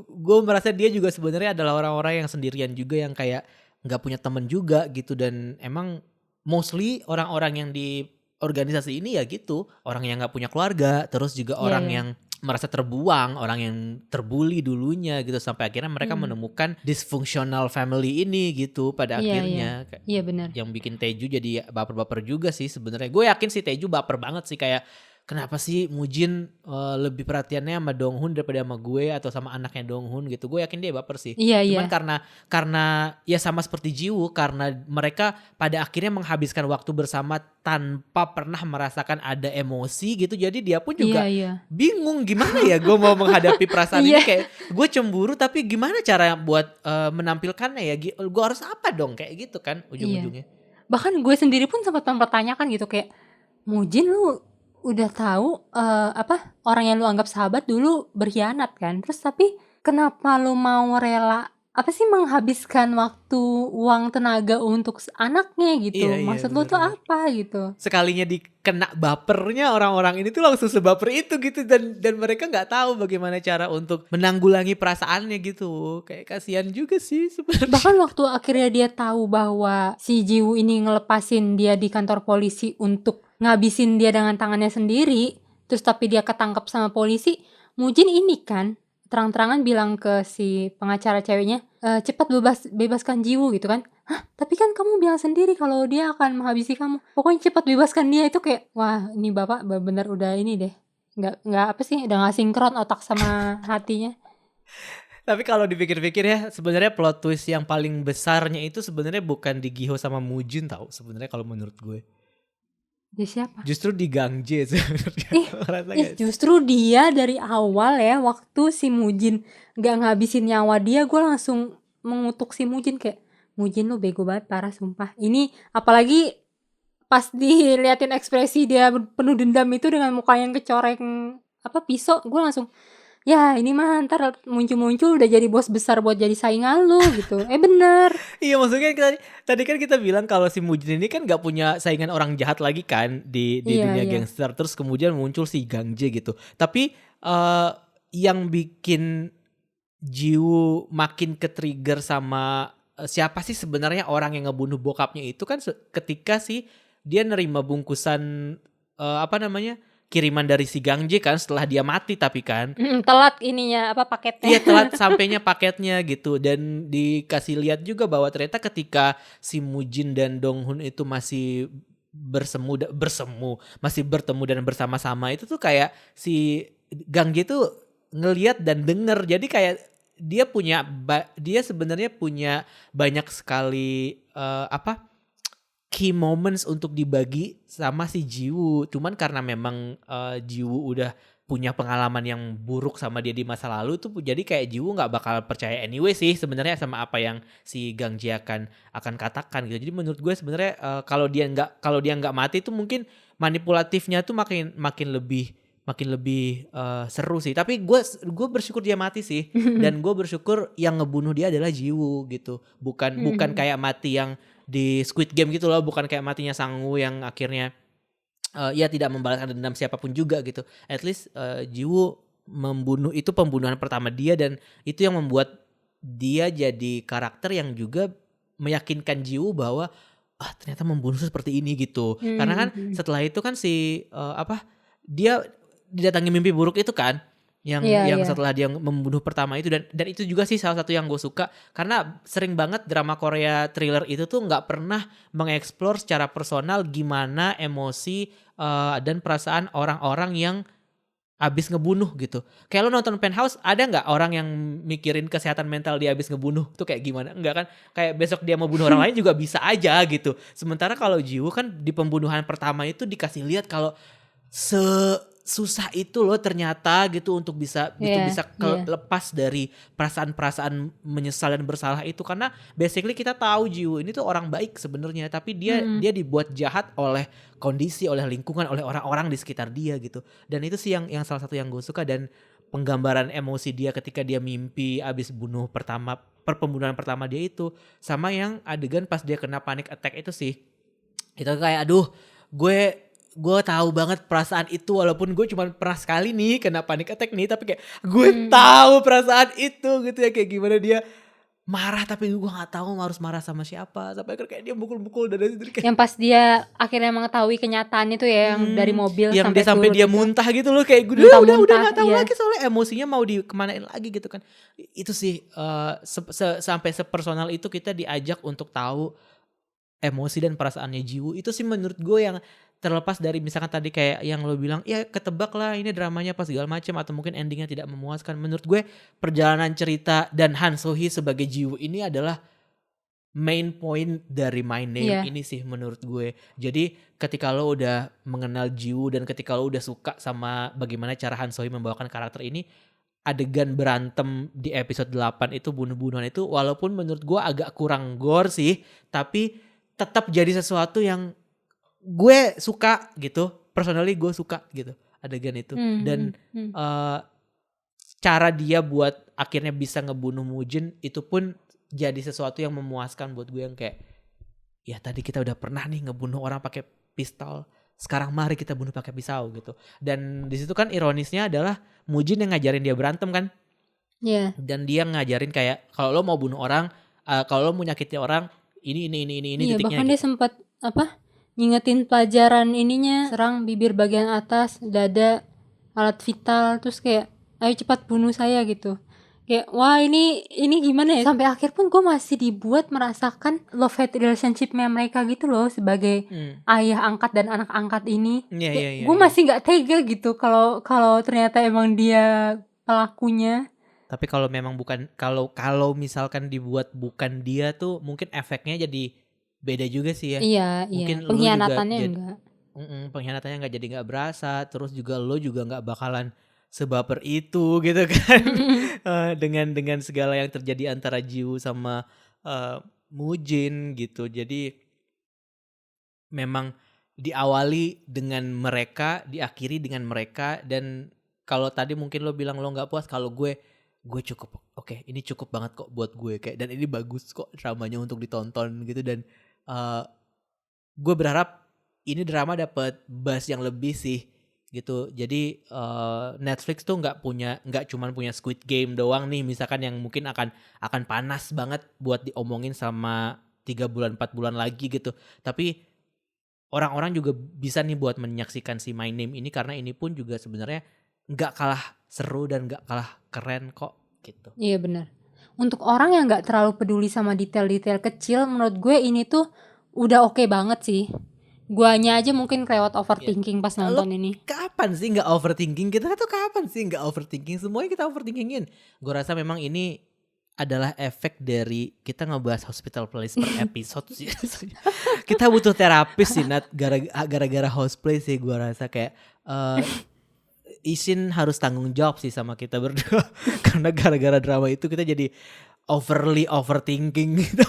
gue merasa dia juga sebenarnya adalah orang-orang yang sendirian juga, yang kayak nggak punya temen juga gitu. Dan emang mostly orang-orang yang di organisasi ini ya gitu, orang yang nggak punya keluarga, terus juga orang yang merasa terbuang, orang yang terbuli dulunya gitu, sampai akhirnya mereka menemukan dysfunctional family ini gitu pada akhirnya. Iya benar. Yang bikin Taeju jadi baper-baper juga sih sebenarnya. Gue yakin sih Taeju baper banget sih, kayak kenapa sih Mujin lebih perhatiannya sama Donghun daripada sama gue atau sama anaknya Donghun gitu. Gue yakin dia baper sih. Cuman karena ya sama seperti Jiwoo, karena mereka pada akhirnya menghabiskan waktu bersama tanpa pernah merasakan ada emosi gitu. Jadi dia pun juga bingung gimana ya gue mau menghadapi perasaan ini. Kayak gue cemburu tapi gimana cara buat menampilkannya ya. Gue harus apa dong kayak gitu kan ujung-ujungnya. Bahkan gue sendiri pun sempat mempertanyakan gitu, kayak Mujin lu udah tahu orang yang lu anggap sahabat dulu berkhianat kan, terus tapi kenapa lu mau rela menghabiskan waktu, uang, tenaga untuk anaknya gitu. Maksud lu tuh apa gitu. Sekalinya dikena bapernya orang-orang ini tuh langsung sebaper itu gitu, dan mereka nggak tahu bagaimana cara untuk menanggulangi perasaannya gitu. Kayak kasihan juga sih sebenarnya. Bahkan waktu akhirnya dia tahu bahwa si Jiwoo ini ngelepasin dia di kantor polisi untuk ngabisin dia dengan tangannya sendiri, terus tapi dia ketangkep sama polisi, Mujin ini kan terang-terangan bilang ke si pengacara ceweknya, cepat bebaskan Jiwoo gitu kan. Hah, tapi kan kamu bilang sendiri kalau dia akan menghabisi kamu, pokoknya cepat bebaskan dia. Itu kayak, wah ini bapak benar udah ini deh, nggak udah nggak sinkron otak sama hatinya. Tapi kalau dipikir-pikir ya, sebenarnya plot twist yang paling besarnya itu sebenarnya bukan di Giho sama Mujin tahu sebenarnya kalau menurut gue. Dia siapa? Justru di Gangje sebenarnya. Justru dia dari awal ya, waktu si Mujin gak ngabisin nyawa dia, gue langsung mengutuk si Mujin, kayak Mujin lu bego banget parah sumpah. Ini apalagi pas diliatin ekspresi dia penuh dendam itu dengan muka yang kecoreng pisau, gue langsung ya ini mah ntar muncul-muncul udah jadi bos besar buat jadi saingan lu gitu. Bener. Iya maksudnya tadi kan kita bilang kalau si Mujin ini kan gak punya saingan orang jahat lagi kan di dunia gangster. Terus kemudian muncul si Gangje gitu. Tapi yang bikin Jiwoo makin ke-trigger sama siapa sih sebenarnya orang yang ngebunuh bokapnya itu kan ketika si dia nerima bungkusan apa namanya kiriman dari si Gangje kan setelah dia mati tapi kan Telat ininya apa paketnya. iya telat sampainya paketnya gitu dan dikasih lihat juga bahwa ternyata ketika si Mujin dan Donghun itu masih masih bertemu dan bersama-sama itu tuh kayak si Gangje tuh ngelihat dan denger jadi kayak dia sebenarnya punya banyak sekali key moments untuk dibagi sama si Jiwoo. Cuman karena memang Jiwoo udah punya pengalaman yang buruk sama dia di masa lalu tuh jadi kayak Jiwoo nggak bakal percaya anyway sih sebenarnya sama apa yang si Gangji akan katakan gitu. Jadi menurut gue sebenarnya kalau dia nggak mati tuh mungkin manipulatifnya tuh makin lebih seru sih. Tapi gue bersyukur dia mati sih dan gue bersyukur yang ngebunuh dia adalah Jiwoo gitu. Bukan kayak mati yang di Squid Game gitu loh, bukan kayak matinya Sang-woo yang akhirnya ya tidak membalaskan dendam siapapun juga gitu. At least Jiwoo membunuh itu pembunuhan pertama dia dan itu yang membuat dia jadi karakter yang juga meyakinkan Jiwoo bahwa ternyata membunuh seperti ini gitu. Karena kan setelah itu kan dia didatangi mimpi buruk itu kan yang setelah dia membunuh pertama itu dan itu juga sih salah satu yang gue suka karena sering banget drama Korea thriller itu tuh nggak pernah mengeksplor secara personal gimana emosi dan perasaan orang-orang yang abis ngebunuh gitu. Kayak lo nonton Penthouse ada nggak orang yang mikirin kesehatan mental dia abis ngebunuh tuh kayak gimana? Enggak kan? Kayak besok dia mau bunuh orang lain juga bisa aja gitu. Sementara kalau Jiwoo kan di pembunuhan pertama itu dikasih lihat kalau susah itu loh ternyata gitu untuk bisa lepas dari perasaan-perasaan menyesal dan bersalah itu karena basically kita tahu Jiwoo ini tuh orang baik sebenarnya tapi dia dibuat jahat oleh kondisi, oleh lingkungan, oleh orang-orang di sekitar dia gitu. Dan itu sih yang salah satu yang gue suka dan penggambaran emosi dia ketika dia mimpi abis pembunuhan pertama dia itu sama yang adegan pas dia kena panic attack itu sih. Itu kayak gue tahu banget perasaan itu walaupun gue cuma pernah sekali nih kena panic attack nih tapi kayak gue tahu perasaan itu gitu ya kayak gimana dia marah tapi gue nggak tahu harus marah sama siapa sampai akhirnya kayak dia mukul-mukul dan kayak yang pas dia akhirnya mengetahui kenyataan itu ya yang dari mobil yang sampai dia gitu. Muntah gitu loh kayak gue udah nggak tahu lagi soalnya emosinya mau dikemanain lagi gitu kan itu sih sampai sepersonal itu kita diajak untuk tahu emosi dan perasaannya Jiwoo itu sih menurut gue yang terlepas dari misalkan tadi kayak yang lo bilang ya ketebak lah ini dramanya pas segala macam atau mungkin endingnya tidak memuaskan menurut gue perjalanan cerita dan Han So-hee sebagai Jiwoo ini adalah main point dari My Name ini sih menurut gue. Jadi ketika lo udah mengenal Jiwoo dan ketika lo udah suka sama bagaimana cara Han So-hee membawakan karakter ini adegan berantem di episode 8 itu bunuh-bunuhan itu walaupun menurut gue agak kurang gore sih tapi tetap jadi sesuatu yang gue suka gitu, personally gue suka gitu adegan itu dan cara dia buat akhirnya bisa ngebunuh Mujin itu pun jadi sesuatu yang memuaskan buat gue yang kayak ya tadi kita udah pernah nih ngebunuh orang pakai pistol, sekarang mari kita bunuh pakai pisau gitu. Dan di situ kan ironisnya adalah Mujin yang ngajarin dia berantem kan, dan dia ngajarin kayak kalau lo mau bunuh orang, kalau lo mau nyakitin orang ini titiknya. Bahkan dia sempat ngingetin pelajaran ininya serang bibir bagian atas, dada, alat vital, terus kayak ayo cepat bunuh saya gitu. Kayak wah ini gimana ya sampai akhir pun gue masih dibuat merasakan love hate relationship-nya mereka gitu loh sebagai ayah angkat dan anak angkat ini. Gue masih nggak tega gitu kalau ternyata emang dia pelakunya. Tapi kalau memang bukan kalau misalkan dibuat bukan dia tuh mungkin efeknya jadi beda juga sih ya. Iya, mungkin pengkhianatannya enggak. Pengkhianatannya enggak jadi enggak berasa, terus juga lo juga enggak bakalan sebaper itu gitu kan. dengan segala yang terjadi antara Jiwoo sama Mujin gitu. Jadi memang diawali dengan mereka, diakhiri dengan mereka dan kalau tadi mungkin lo bilang lo enggak puas, kalau gue cukup oke, ini cukup banget kok buat gue kayak dan ini bagus kok dramanya untuk ditonton gitu dan gue berharap ini drama dapat buzz yang lebih sih gitu. Jadi Netflix tuh nggak cuman punya Squid Game doang nih misalkan yang mungkin akan panas banget buat diomongin sama 3 bulan 4 bulan lagi gitu. Tapi orang-orang juga bisa nih buat menyaksikan si My Name ini, karena ini pun juga sebenarnya nggak kalah seru dan nggak kalah keren kok gitu. Iya benar. Untuk orang yang nggak terlalu peduli sama detail-detail kecil, menurut gue ini tuh udah oke banget sih. Guanya aja mungkin kelewat overthinking pas nonton ini. Kapan sih nggak overthinking? Kita tuh kapan sih nggak overthinking? Semuanya kita overthinkingin. Gue rasa memang ini adalah efek dari kita ngebahas Hospital Playlist per episode sih. Kita butuh terapis sih, Nat. Gara-gara Hospital sih gue rasa kayak Isin harus tanggung jawab sih sama kita berdua. Karena gara-gara drama itu kita jadi overthinking gitu.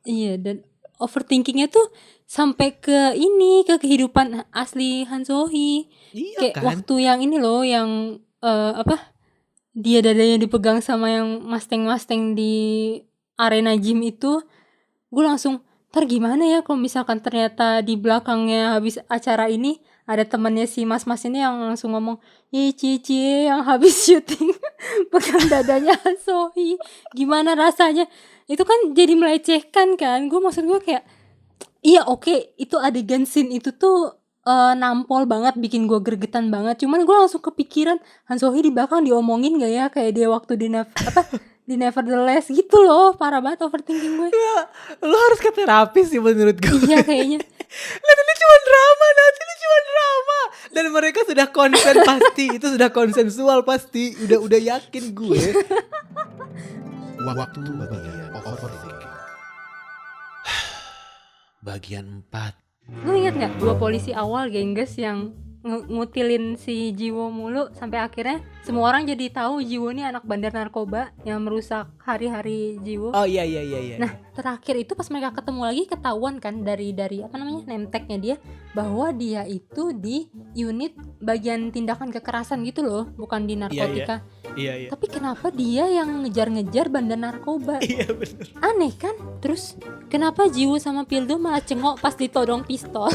Iya, dan overthinkingnya tuh sampai ke ini, ke kehidupan asli Han So-hee. Iya Kayak kan? waktu yang ini loh, yang dia dadanya dipegang sama yang Mustang di arena gym itu, gue langsung, ntar gimana ya kalau misalkan ternyata di belakangnya habis acara ini ada temannya si mas-mas ini yang langsung ngomong, cie yang habis syuting pegang dadanya Han So-hee, gimana rasanya? Itu kan jadi melecehkan kan. Maksud gue kayak, iya oke, itu adegan scene itu tuh nampol banget, bikin gue gregetan banget. Cuman gue langsung kepikiran, Han So-hee di belakang diomongin gak ya kayak dia waktu di Nevertheless gitu loh. Parah banget overthinking gue. Ya, lo harus ke terapis sih menurut gue. Iya kayaknya. Lihat ini cuma drama, nanti ini cuma drama. Dan mereka sudah konsen pasti, itu sudah konsensual pasti. Udah yakin gue. Waktu bagian overthinking. Bagian 4. Lu ingat gak 2 polisi awal gengges yang ngutilin si Jiwo mulu sampai akhirnya semua orang jadi tahu Jiwo ini anak bandar narkoba yang merusak hari-hari Jiwo. Oh iya. Nah terakhir itu pas mereka ketemu lagi ketahuan kan dari apa namanya name tag-nya dia bahwa dia itu di unit bagian tindakan kekerasan gitu loh, bukan di narkotika. Iya. Tapi kenapa dia yang ngejar-ngejar bandar narkoba? Iya benar. Aneh kan? Terus kenapa Jiwo sama Pildo malah cengok pas ditodong pistol?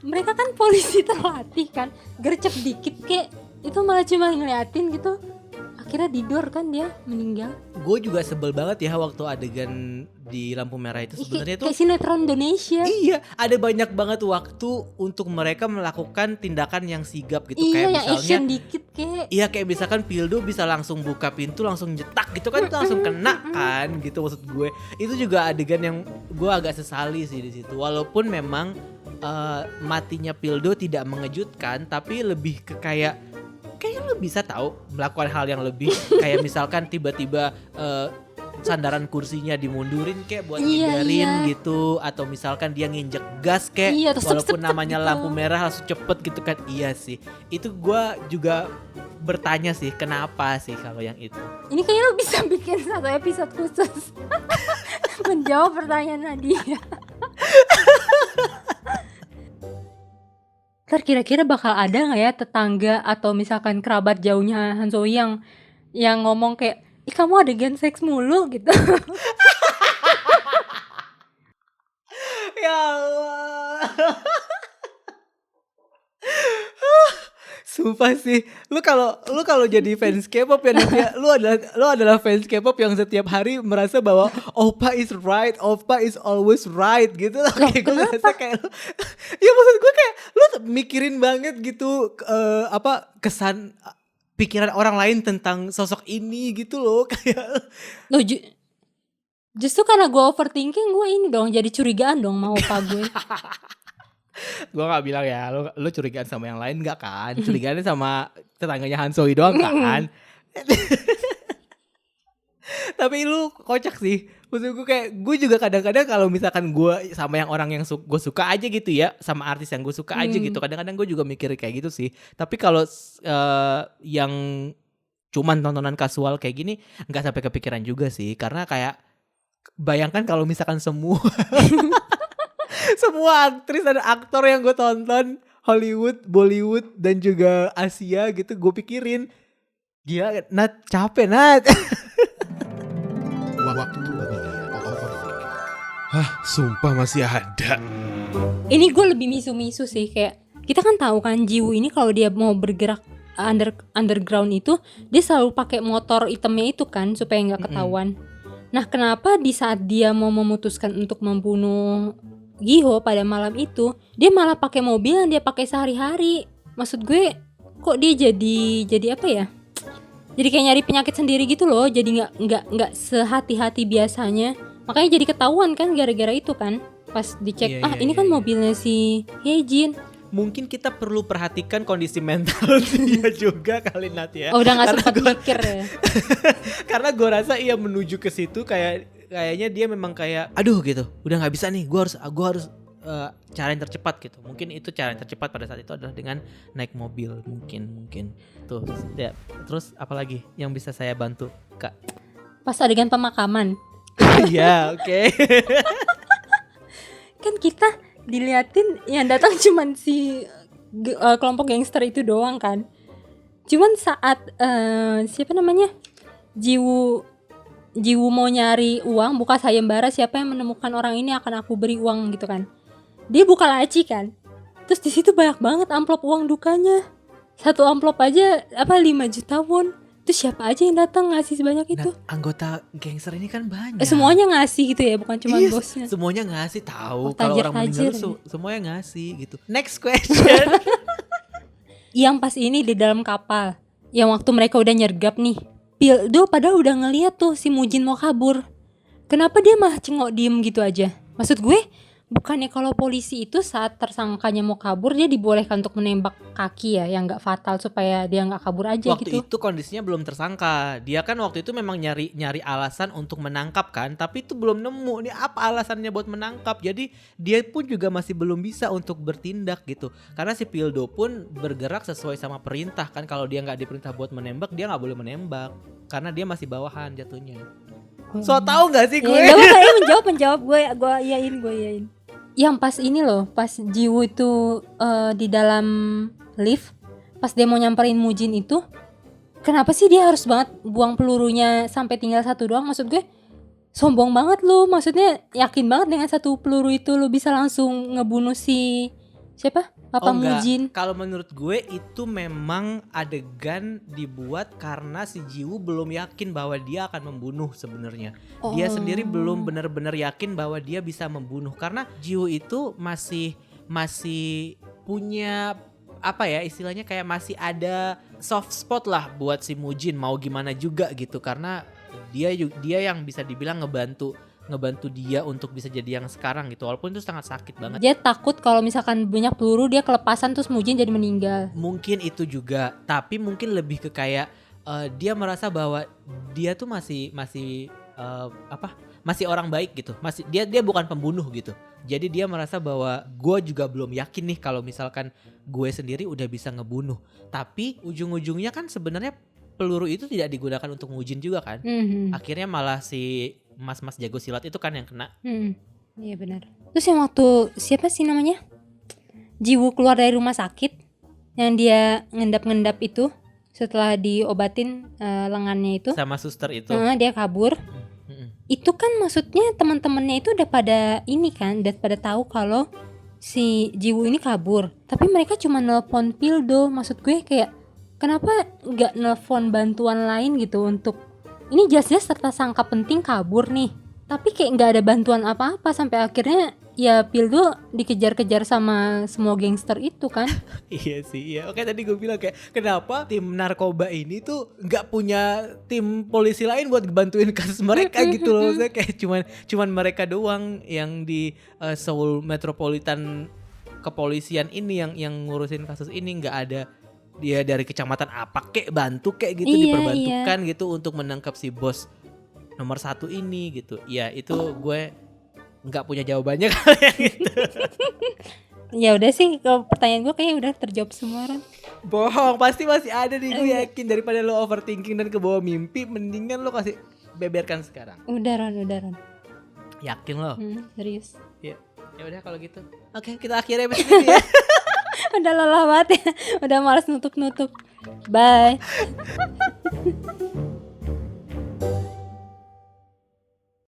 Mereka kan polisi terlatih kan, gercep dikit kayak itu malah cuma ngeliatin gitu. Akhirnya didor kan dia meninggal. Gue juga sebel banget ya waktu adegan di lampu merah itu sebenarnya tuh. Kayak sinetron Indonesia. Iya, ada banyak banget waktu untuk mereka melakukan tindakan yang sigap gitu. Iya, Kayak yang misalnya action dikit kayak. Iya kayak misalkan Pildo bisa langsung buka pintu langsung nyetak gitu kan, itu langsung kena kan gitu maksud gue. Itu juga adegan yang gue agak sesali sih di situ. Walaupun memang matinya Pildo tidak mengejutkan, tapi lebih ke kayaknya lo bisa tahu melakukan hal yang lebih kayak misalkan tiba-tiba sandaran kursinya dimundurin kayak buat hindarin gitu, atau misalkan dia nginjek gas kayak walaupun namanya gitu. Lampu merah langsung cepet gitu kan. Iya sih, itu gue juga bertanya sih kenapa sih kalau yang itu. Ini kayaknya lo bisa bikin satu episode khusus menjawab pertanyaan Nadia. Ntar kira-kira bakal ada gak ya tetangga atau misalkan kerabat jauhnya Han So-hee yang ngomong kayak, ih kamu adegan seks mulu gitu. Ya Allah. Sumpah sih, lu kalau jadi fans K-pop ya, lu adalah fans K-pop yang setiap hari merasa bahwa Oppa is right, Oppa is always right gitu lah. Kayak gue ngerasa kayak lu, ya maksud gue kayak lu mikirin banget gitu kesan pikiran orang lain tentang sosok ini gitu loh kayak. Loh, justru karena gue overthinking gue ini dong jadi curigaan dong mau Oppa gue. Gue gak bilang ya lu curigaan sama yang lain gak kan? Curigaannya sama tetangganya Han So-hee doang kan? Tapi lu kocak sih. Maksud gue kayak, gue juga kadang-kadang kalau misalkan gue sama yang orang yang gue suka aja gitu ya, sama artis yang gue suka aja gitu, kadang-kadang gue juga mikir kayak gitu sih. Tapi kalau yang cuman tontonan kasual kayak gini gak sampai kepikiran juga sih. Karena kayak bayangkan kalau misalkan semua aktris dan aktor yang gue tonton Hollywood, Bollywood dan juga Asia gitu gue pikirin, gila Nat, capek Nat. Waktu bagian overthinking. Hah, sumpah masih ada. Ini gue lebih misu-misu sih, kayak kita kan tahu kan Jiwoo ini kalau dia mau bergerak underground itu dia selalu pakai motor hitamnya itu kan supaya nggak ketahuan. Nah kenapa di saat dia mau memutuskan untuk membunuh Giho pada malam itu dia malah pakai mobil yang dia pakai sehari-hari. Maksud gue kok dia jadi apa ya? Jadi kayak nyari penyakit sendiri gitu loh. Jadi nggak sehati-hati biasanya. Makanya jadi ketahuan kan gara-gara itu kan. Pas dicek, ini kan mobilnya si Hyejin. Mungkin kita perlu perhatikan kondisi mental dia juga kali Nat ya. Oh, udah nggak sempat mikir ya. Karena gue rasa ia menuju ke situ kayaknya dia memang kayak aduh gitu, udah nggak bisa nih, gue harus cara yang tercepat gitu. Mungkin itu cara yang tercepat pada saat itu adalah dengan naik mobil mungkin tuh ya. Terus apalagi yang bisa saya bantu Kak? Pas adegan pemakaman. Iya oke. Kan kita diliatin yang datang cuman si kelompok gangster itu doang kan. Cuman saat siapa namanya Jiwoo mau nyari uang, buka sayembara, siapa yang menemukan orang ini akan aku beri uang gitu kan. Dia buka laci kan. Terus di situ banyak banget amplop uang dukanya. Satu amplop aja 5 juta won. Terus siapa aja yang datang ngasih sebanyak itu? Nah, anggota gangster ini kan banyak. Semuanya ngasih gitu ya, bukan cuma bosnya. Semuanya ngasih, tahu tajir, kalau orang meninggal semuanya ngasih gitu. Next question. Yang pas ini di dalam kapal, yang waktu mereka udah nyergap nih, Pildo padahal udah ngeliat tuh si Mujin mau kabur. Kenapa dia malah cengok diem gitu aja? Maksud gue, bukannya kalau polisi itu saat tersangkanya mau kabur dia dibolehkan untuk menembak kaki ya, yang gak fatal supaya dia gak kabur aja waktu gitu. Waktu itu kondisinya belum tersangka. Dia kan waktu itu memang nyari alasan untuk menangkap kan, tapi itu belum nemu nih apa alasannya buat menangkap. Jadi dia pun juga masih belum bisa untuk bertindak gitu. Karena si Pildo pun bergerak sesuai sama perintah kan. Kalau dia gak diperintah buat menembak, dia gak boleh menembak. Karena dia masih bawahan jatuhnya. So tau gak sih gue? Ya, gak apa-apa, menjawab gue iyain. Yang pas ini loh, pas Jiwoo itu di dalam lift, pas dia mau nyamperin Mujin itu, kenapa sih dia harus banget buang pelurunya sampai tinggal satu doang? Maksud gue sombong banget lu, maksudnya yakin banget dengan satu peluru itu lu bisa langsung ngebunuh si siapa? Papa Mujin. Kalau menurut gue itu memang adegan dibuat karena si Jiwoo belum yakin bahwa dia akan membunuh sebenarnya. Dia sendiri belum benar-benar yakin bahwa dia bisa membunuh karena Jiwoo itu masih punya apa ya istilahnya, kayak masih ada soft spot lah buat si Mujin mau gimana juga gitu, karena dia yang bisa dibilang ngebantu dia untuk bisa jadi yang sekarang gitu, walaupun itu sangat sakit banget. Dia takut kalau misalkan banyak peluru dia kelepasan terus Mujin jadi meninggal. Mungkin itu juga, tapi mungkin lebih ke kayak dia merasa bahwa dia tuh masih orang baik gitu. Masih dia bukan pembunuh gitu. Jadi dia merasa bahwa gue juga belum yakin nih kalau misalkan gue sendiri udah bisa ngebunuh. Tapi ujung-ujungnya kan sebenarnya peluru itu tidak digunakan untuk Mujin juga kan. Akhirnya malah si mas-mas jago silat itu kan yang kena. Iya benar. Terus yang waktu siapa sih namanya? Jiwoo keluar dari rumah sakit yang dia ngendap-ngendap itu setelah diobatin lengannya itu. Sama suster itu. Dia kabur. Itu kan maksudnya teman-temannya itu udah pada ini kan, udah pada tahu kalau si Jiwoo ini kabur. Tapi mereka cuma nelpon Pildo. Maksud gue kayak kenapa nggak nelpon bantuan lain gitu untuk ini jelas-jelas tersangka penting kabur nih, tapi kayak nggak ada bantuan apa-apa sampai akhirnya ya Pildo dikejar-kejar sama semua gangster itu kan. Iya sih, iya. Oke tadi gue bilang kayak kenapa tim narkoba ini tuh nggak punya tim polisi lain buat bantuin kasus mereka gitu loh. Maksudnya kayak cuman mereka doang yang di Seoul Metropolitan Kepolisian ini yang ngurusin kasus ini, nggak ada dia dari kecamatan apa kek bantu kek gitu, diperbantukan gitu untuk menangkap si bos nomor 1 ini gitu. Ya itu gue nggak punya jawabannya kayak gitu. Ya udah sih, kalau pertanyaan gue kayaknya udah terjawab semua Ron. Bohong, pasti masih ada nih, gue yakin. Daripada lo overthinking dan kebawa mimpi, mendingan lo kasih beberkan sekarang. Udah Ron. Yakin lo? Serius. Ya udah kalau gitu. Oke, kita akhirnya episode ini ya. Udah lelah banget ya. Udah malas nutup. Bye.